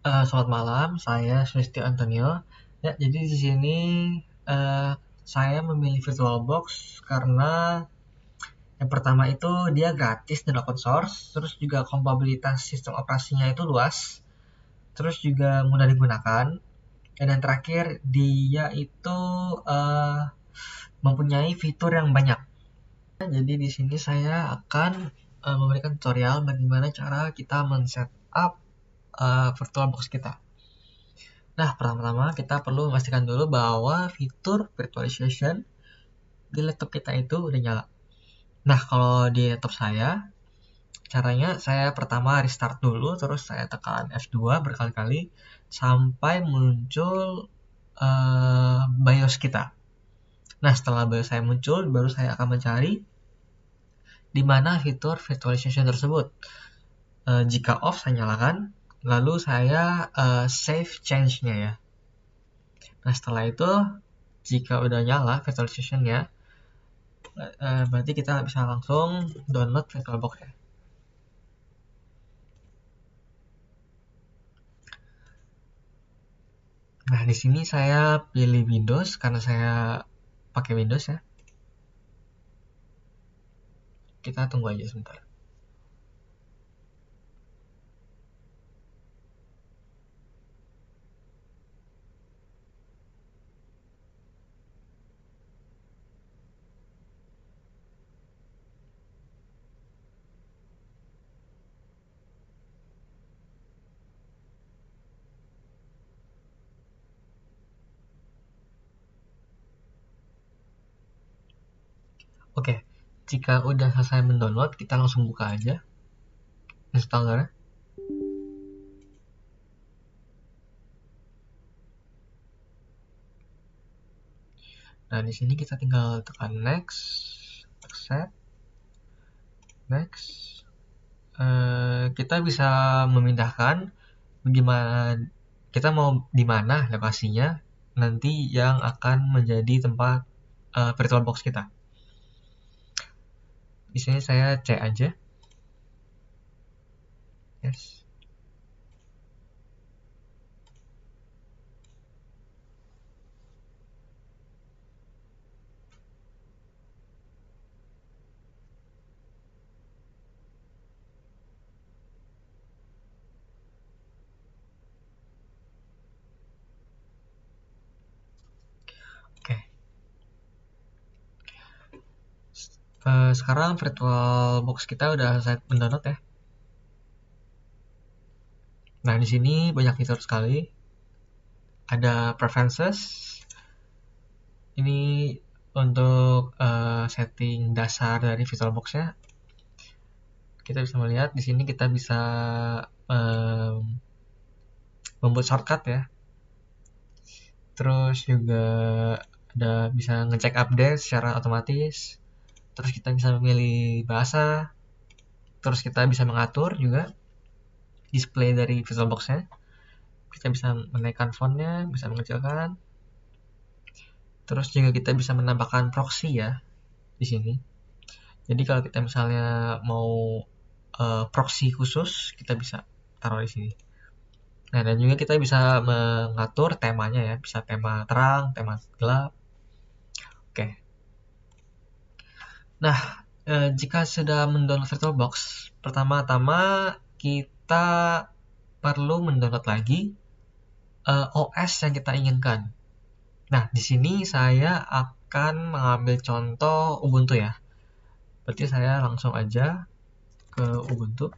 Selamat malam, saya Sulistyo Antonio. Ya, jadi di sini eh, saya memilih VirtualBox karena yang pertama itu dia gratis dan open source, terus juga kompatibilitas sistem operasinya itu luas, terus juga mudah digunakan, dan yang terakhir dia itu eh, mempunyai fitur yang banyak. Jadi di sini saya akan memberikan tutorial bagaimana cara kita men-setup VirtualBox kita. Nah, pertama-tama kita perlu memastikan dulu bahwa fitur virtualization di laptop kita itu udah nyala. Nah, kalau di laptop saya, caranya saya pertama restart dulu, terus saya tekan F2 berkali-kali sampai muncul BIOS kita. Nah, setelah BIOS saya muncul, baru saya akan mencari di mana fitur virtualization tersebut. Jika off, saya nyalakan, lalu saya save change-nya ya. Nah, setelah itu, jika udah nyala virtualization-nya, berarti kita bisa langsung download VirtualBox ya. Nah, di sini saya pilih Windows karena saya pakai Windows ya. Kita tunggu aja sebentar. Oke, jika udah selesai mendownload, kita langsung buka aja installernya. Nah, di sini kita tinggal tekan next, accept, next. Kita bisa memindahkan bagaimana kita mau di mana lokasinya nanti yang akan menjadi tempat VirtualBox kita. Di sini saya C aja. Yes. Oke. Sekarang VirtualBox kita udah selesai mendownload ya. Nah, di sini banyak fitur sekali. Ada preferences. Ini untuk setting dasar dari VirtualBox-nya. Kita bisa melihat di sini kita bisa membuat shortcut ya. Terus juga ada bisa ngecek update secara otomatis. Terus kita bisa memilih bahasa. Terus kita bisa mengatur juga display dari VirtualBox-nya. Kita bisa menaikkan fontnya, bisa mengecilkan. Terus juga kita bisa menambahkan proxy ya di sini. Jadi kalau kita misalnya mau proxy khusus, kita bisa taruh di sini. Nah, dan juga kita bisa mengatur temanya ya, bisa tema terang, tema gelap. Oke. Nah, jika sudah mendownload VirtualBox, pertama-tama kita perlu mendownload lagi OS yang kita inginkan. Nah, di sini saya akan mengambil contoh Ubuntu ya. Berarti saya langsung aja ke Ubuntu.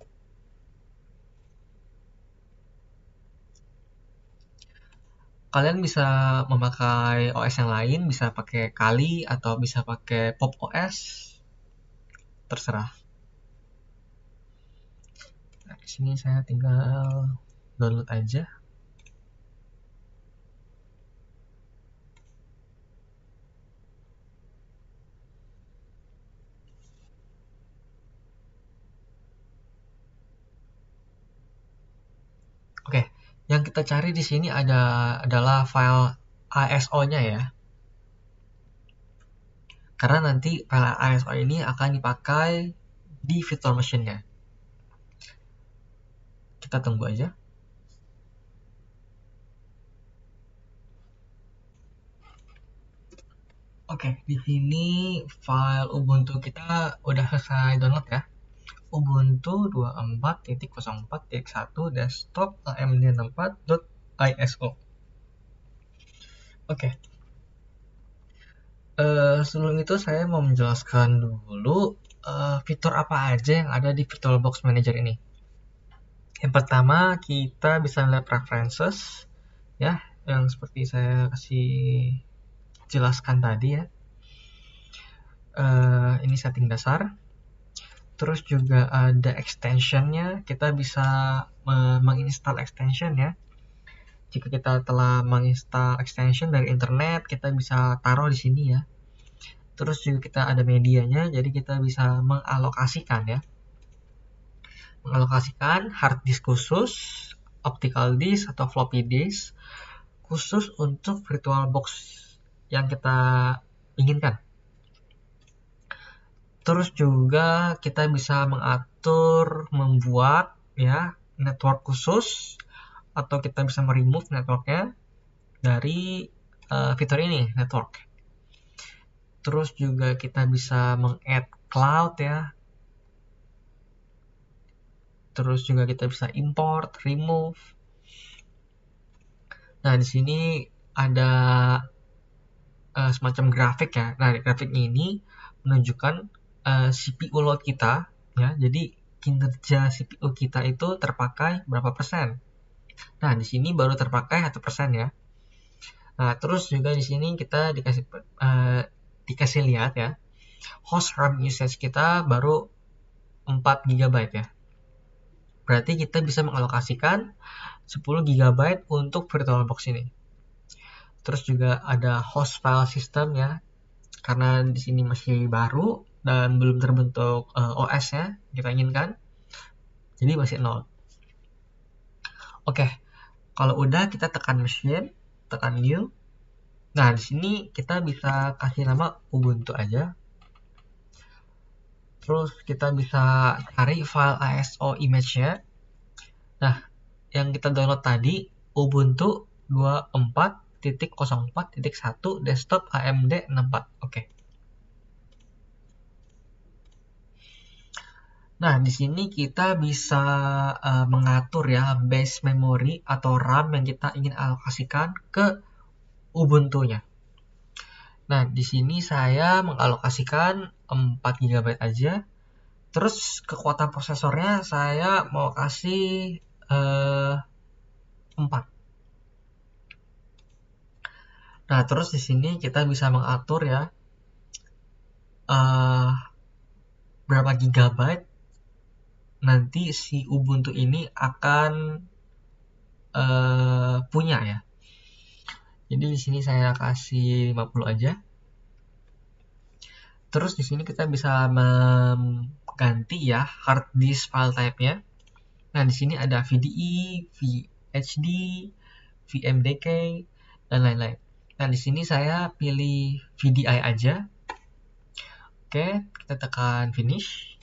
Kalian bisa memakai OS yang lain, bisa pakai Kali atau bisa pakai Pop OS, terserah. Nah, di sini saya tinggal download aja. Oke, yang kita cari di sini adalah file ISO-nya ya. Karena nanti file ISO ini akan dipakai di virtual machine-nya. Kita tunggu aja. Oke, di sini file Ubuntu kita udah selesai download ya. Ubuntu 24.04.1 desktop amd64.iso. Oke, sebelum itu saya mau menjelaskan dulu fitur apa aja yang ada di VirtualBox Manager ini. Yang pertama, kita bisa lihat preferences ya, yang seperti saya kasih jelaskan tadi ya. Ini setting dasar. Terus juga ada extensionnya, kita bisa menginstal extension ya. Jika kita telah menginstal extension dari internet, kita bisa taruh di sini ya. Terus juga kita ada medianya, jadi kita bisa mengalokasikan ya. Mengalokasikan hard disk khusus, optical disk atau floppy disk khusus untuk VirtualBox yang kita inginkan. Terus juga kita bisa mengatur, membuat ya network khusus, atau kita bisa meremove networknya dari fitur ini, network. Terus juga kita bisa meng-add cloud ya. Terus juga kita bisa import, remove. Nah, di sini ada semacam grafik ya. Nah, grafiknya ini menunjukkan CPU load kita ya. Jadi kinerja CPU kita itu terpakai berapa persen. Nah, di sini baru terpakai 1% ya. Nah, terus juga di sini kita dikasih lihat ya. Host RAM usage kita baru 4 GB ya. Berarti kita bisa mengalokasikan 10 GB untuk VirtualBox ini. Terus juga ada host file system ya. Karena di sini masih baru dan belum terbentuk OS-nya kita inginkan. Jadi masih 0. Oke, kalau udah kita tekan machine, tekan new. Nah, di sini kita bisa kasih nama Ubuntu aja. Terus kita bisa cari file ISO image-nya. Nah, yang kita download tadi Ubuntu 24.04.1 desktop AMD64. Oke. Nah, di sini kita bisa mengatur ya base memory atau RAM yang kita ingin alokasikan ke Ubuntu-nya. Nah, di sini saya mengalokasikan 4 GB aja. Terus kekuatan prosesornya saya mau kasih 4. Nah, terus di sini kita bisa mengatur ya berapa gigabyte nanti si Ubuntu ini akan punya ya. Jadi di sini saya kasih 50 aja. Terus di sini kita bisa mengganti ya hard disk file type-nya. Nah, di sini ada VDE, VHD, VMDK, dan lain-lain. Nah, di sini saya pilih VDI aja. Oke, kita tekan finish.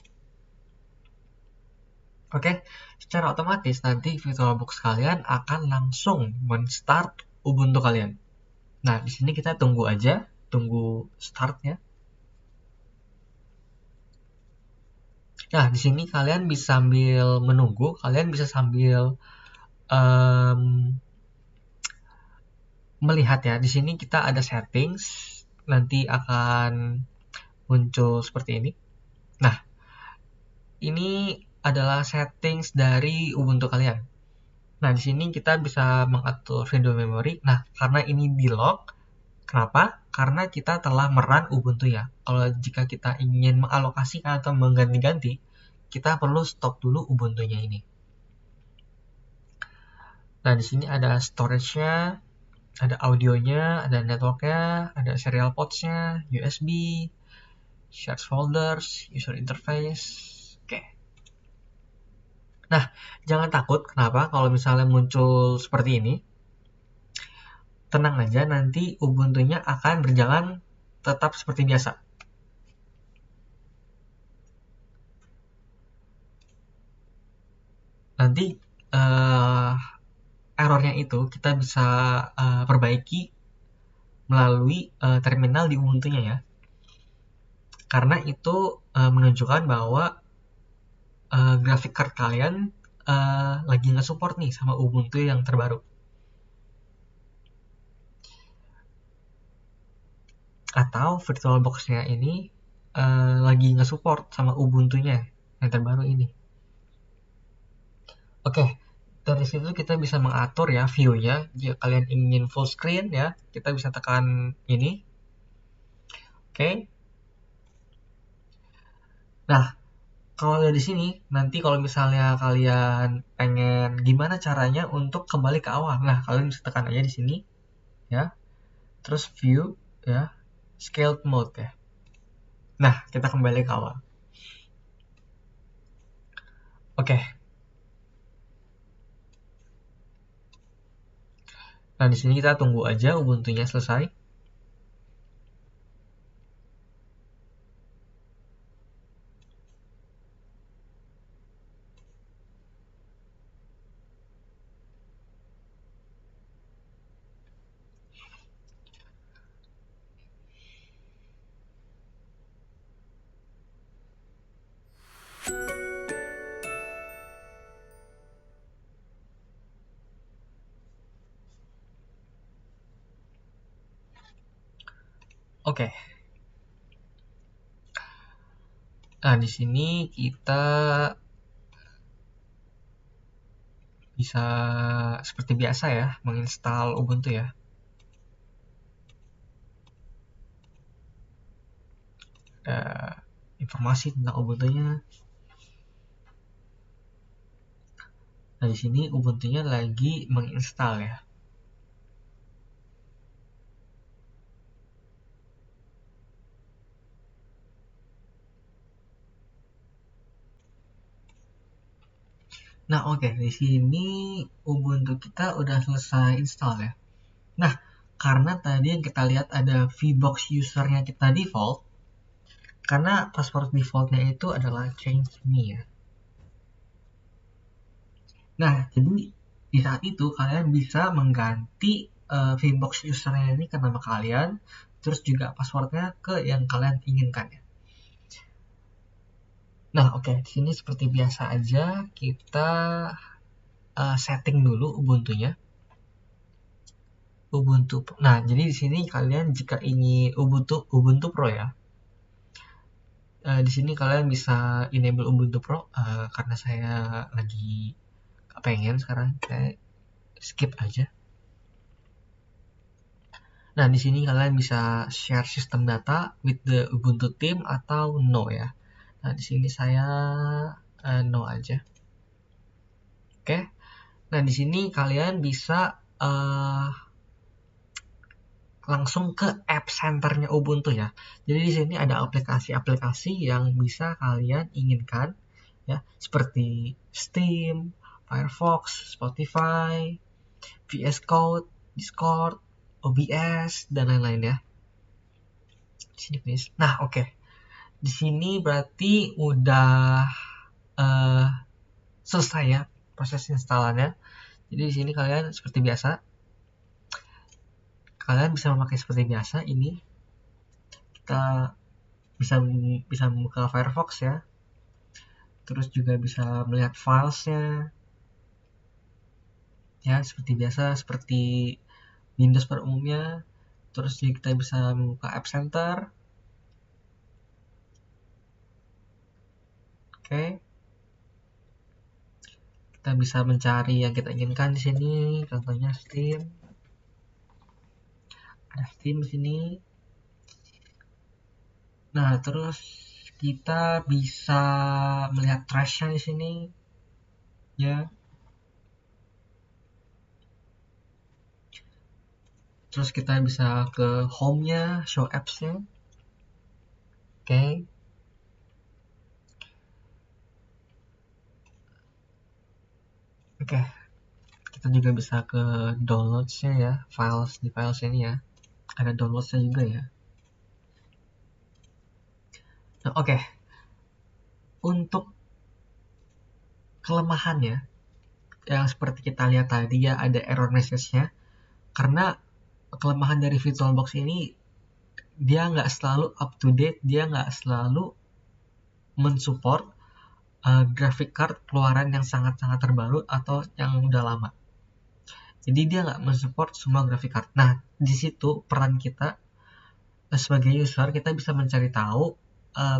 Oke, secara otomatis nanti VirtualBox kalian akan langsung men-start Ubuntu kalian. Nah, di sini kita tunggu aja, tunggu startnya. Nah, di sini kalian bisa sambil menunggu, kalian bisa sambil melihat ya. Di sini kita ada settings, nanti akan muncul seperti ini. Nah, ini adalah settings dari Ubuntu kalian. Nah, di sini kita bisa mengatur video memory. Nah, karena ini di lock, kenapa? Karena kita telah merun Ubuntu ya. Kalau jika kita ingin mengalokasikan atau mengganti-ganti, kita perlu stop dulu Ubuntu-nya ini. Nah, di sini ada storage-nya, ada audionya, ada network-nya, ada serial ports-nya, USB, shared folders, user interface. Oke. Nah, jangan takut kenapa kalau misalnya muncul seperti ini. Tenang aja, nanti Ubuntu-nya akan berjalan tetap seperti biasa. Nanti errornya itu kita bisa perbaiki melalui terminal di Ubuntu-nya ya. Karena itu menunjukkan bahwa graphic card kalian lagi nge-support nih sama Ubuntu yang terbaru. Atau VirtualBox-nya ini lagi nge-support sama Ubuntu-nya yang terbaru ini. Oke, dari situ kita bisa mengatur ya view-nya. Jika kalian ingin full screen ya, kita bisa tekan ini. Oke. Nah, kalau dari sini, nanti kalau misalnya kalian pengen gimana caranya untuk kembali ke awal. Nah, kalian bisa tekan aja di sini ya. Terus view ya, scaled mode ya. Nah, kita kembali ke awal. Oke. Nah, di sini kita tunggu aja Ubuntu-nya selesai. Oke. Nah, di sini kita bisa seperti biasa ya, menginstal Ubuntu ya. Ada informasi tentang Ubuntu-nya. Nah, di sini Ubuntu-nya lagi menginstal ya. Nah, oke, di sini Ubuntu kita udah selesai install ya. Nah, karena tadi yang kita lihat ada VBox usernya kita default, karena password defaultnya itu adalah change me ya. Nah, jadi di saat itu kalian bisa mengganti VBox usernya ini ke nama kalian, terus juga passwordnya ke yang kalian inginkan ya. Nah, oke, di sini seperti biasa aja kita setting dulu Ubuntu-nya. Ubuntu. Nah, jadi di sini kalian jika ingin Ubuntu Pro ya. Di sini kalian bisa enable Ubuntu Pro karena saya lagi gak pengen sekarang, saya skip aja. Nah, di sini kalian bisa share system data with the Ubuntu team atau no ya. Nah, di sini saya no aja. Oke. Nah, di sini kalian bisa langsung ke app centernya Ubuntu ya. Jadi di sini ada aplikasi-aplikasi yang bisa kalian inginkan ya, seperti Steam, Firefox, Spotify, VS Code, Discord, OBS dan lain-lain ya. Di sini please. Nah, oke. Di sini berarti udah selesai ya proses instalannya. Jadi di sini kalian seperti biasa, kalian bisa memakai seperti biasa ini. Kita bisa membuka Firefox ya. Terus juga bisa melihat filesnya. Ya, seperti biasa, seperti Windows pada umumnya. Terus juga kita bisa membuka App Center. Oke. Kita bisa mencari yang kita inginkan di sini, contohnya Steam. Ada Steam di sini. Nah, terus kita bisa melihat trash-nya di sini. Ya. Terus kita bisa ke home-nya, show apps-nya. Oke. Oke. Kita juga bisa ke downloads-nya ya, di files ini ya. Ada downloads-nya juga ya. Nah, oke. Untuk kelemahannya, yang seperti kita lihat tadi ya, ada error message-nya. Karena kelemahan dari VirtualBox ini, dia nggak selalu up to date, dia nggak selalu mensupport graphic card keluaran yang sangat-sangat terbaru atau yang udah lama. Jadi dia nggak mensupport semua graphic card. Nah, di situ peran kita sebagai user, kita bisa mencari tahu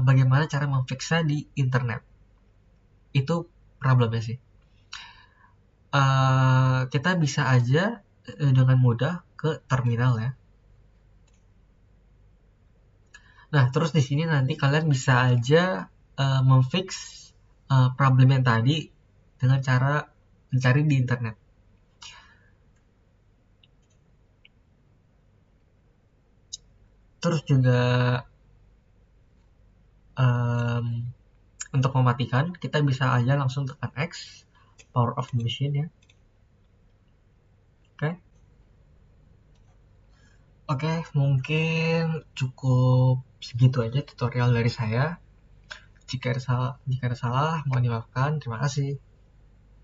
bagaimana cara memfixnya di internet. Itu problemnya sih. Kita bisa aja dengan mudah ke terminal ya. Nah, terus di sini nanti kalian bisa aja memfix problem yang tadi dengan cara mencari di internet. Terus juga untuk mematikan, kita bisa aja langsung tekan X, power off the machine ya. Oke, mungkin cukup segitu aja tutorial dari saya. Jika ada salah, mohon dimaafkan. Terima kasih.